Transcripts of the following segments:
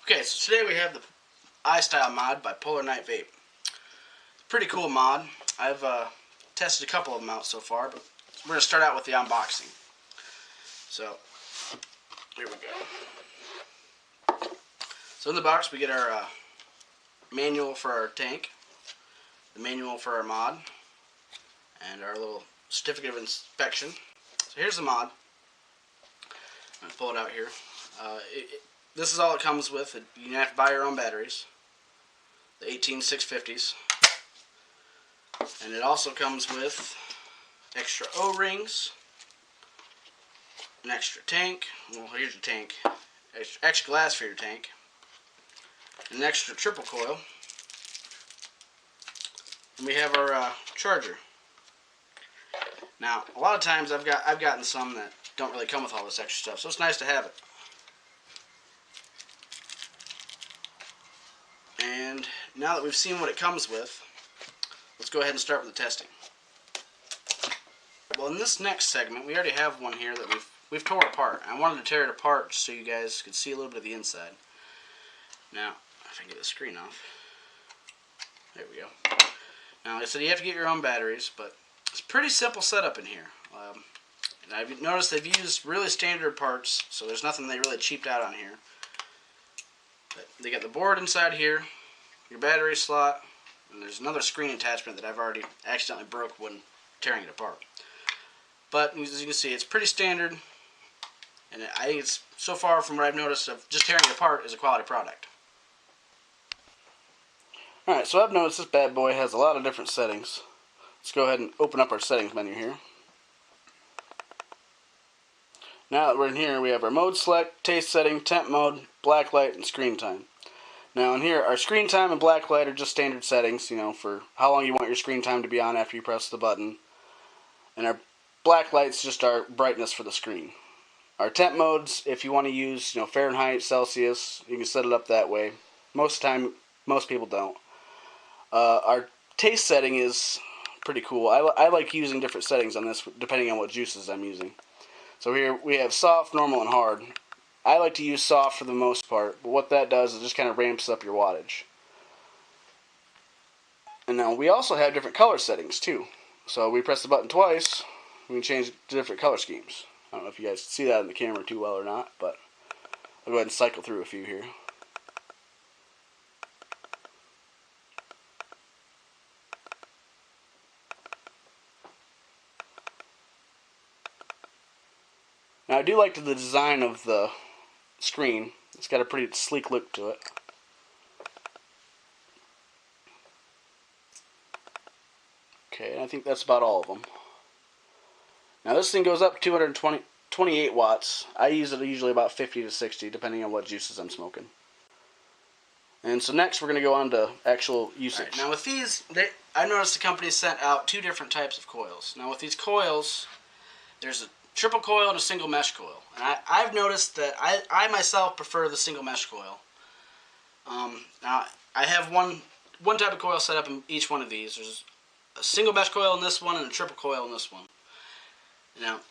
Okay, so today we have the iStyle mod by Polarnight Vape. It's a pretty cool mod. I've tested a couple of them out so far, but we're going to start out with the unboxing. So, here we go. So in the box we get our manual for our tank, the manual for our mod, and our little certificate of inspection. So here's the mod. I'm going to pull it out here. This is all it comes with. You have to buy your own batteries, the 18650s, and it also comes with extra O-rings, an extra tank. Well, here's your tank. Extra glass for your tank, an extra triple coil, and we have our charger. Now, a lot of times I've gotten some that don't really come with all this extra stuff, so it's nice to have it. And now that we've seen what it comes with, let's go ahead and start with the testing. Well, in this next segment, we already have one here that we've tore apart. I wanted to tear it apart just so you guys could see a little bit of the inside. Now, if I can get the screen off. There we go. Now, like I said, you have to get your own batteries, but it's a pretty simple setup in here. And I've noticed they've used really standard parts, so there's nothing they really cheaped out on here. But they got the board inside here, your battery slot, and there's another screen attachment that I've already accidentally broke when tearing it apart. But as you can see, it's pretty standard, and I think it's, so far from what I've noticed of just tearing it apart, is a quality product. Alright, so I've noticed this bad boy has a lot of different settings. Let's go ahead and open up our settings menu here. Now that we're in here, we have our mode select, taste setting, temp mode, black light, and screen time. Now in here, our screen time and black light are just standard settings, you know, for how long you want your screen time to be on after you press the button. And our black light's just our brightness for the screen. Our temp modes, if you want to use, you know, Fahrenheit, Celsius, you can set it up that way. Most of the time, most people don't. Our taste setting is pretty cool. I like using different settings on this depending on what juices I'm using. So here we have soft, normal, and hard. I like to use soft for the most part, but what that does is just kind of ramps up your wattage. And now we also have different color settings too. So we press the button twice, we can change to different color schemes. I don't know if you guys see that in the camera too well or not, but I'll go ahead and cycle through a few here. Now I do like the design of the screen. It's got a pretty sleek look to it. Okay, and I think that's about all of them. Now this thing goes up to 28 watts. I use it usually about 50 to 60 depending on what juices I'm smoking. And so next we're going to go on to actual usage. Right, now with these, I noticed the company sent out two different types of coils. Now with these coils, there's a triple coil and a single mesh coil. And I've noticed that I myself prefer the single mesh coil. Now I have one type of coil set up in each one of these. There's a single mesh coil in this one and a triple coil in this one. Now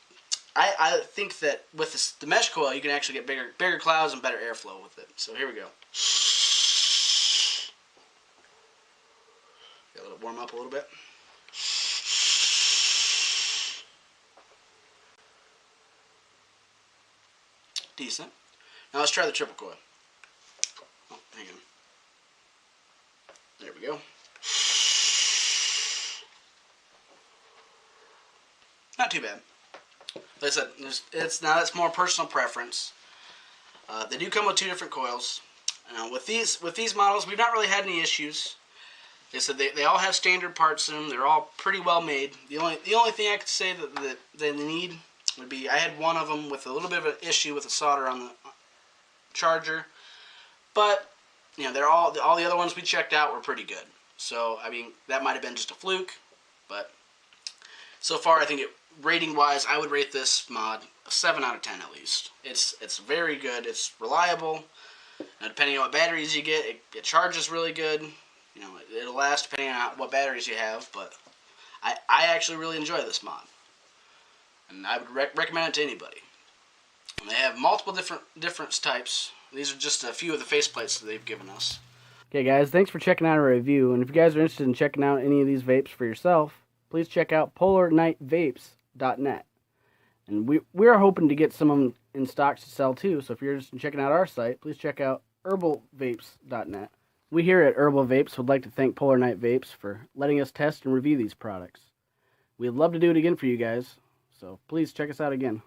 I think that with the mesh coil you can actually get bigger clouds and better airflow with it. So here we go. Let it warm up a little bit. Decent. Now let's try the triple coil. Oh, hang on. There we go. Not too bad. Like I said, it's more personal preference. They do come with two different coils. With these models, we've not really had any issues. They said they all have standard parts in them. They're all pretty well made. The only thing I could say that they need would be, I had one of them with a little bit of an issue with the solder on the charger, but you know, all the other ones we checked out were pretty good. So I mean, that might have been just a fluke, but so far I think rating wise, I would rate this mod a 7 out of 10 at least. It's very good. It's reliable. Now, depending on what batteries you get, it charges really good. You know, it'll last depending on what batteries you have, but I actually really enjoy this mod. And I would recommend it to anybody. They have multiple different types. These are just a few of the faceplates that they've given us. Okay guys, thanks for checking out our review, and if you guys are interested in checking out any of these vapes for yourself, please check out PolarnightVapes.net. And we are hoping to get some of them in stocks to sell too, so if you're interested in checking out our site, please check out herbalvapes.net. We here at Herbal Vapes would like to thank Polarnight Vapes for letting us test and review these products. We'd love to do it again for you guys, so please check us out again.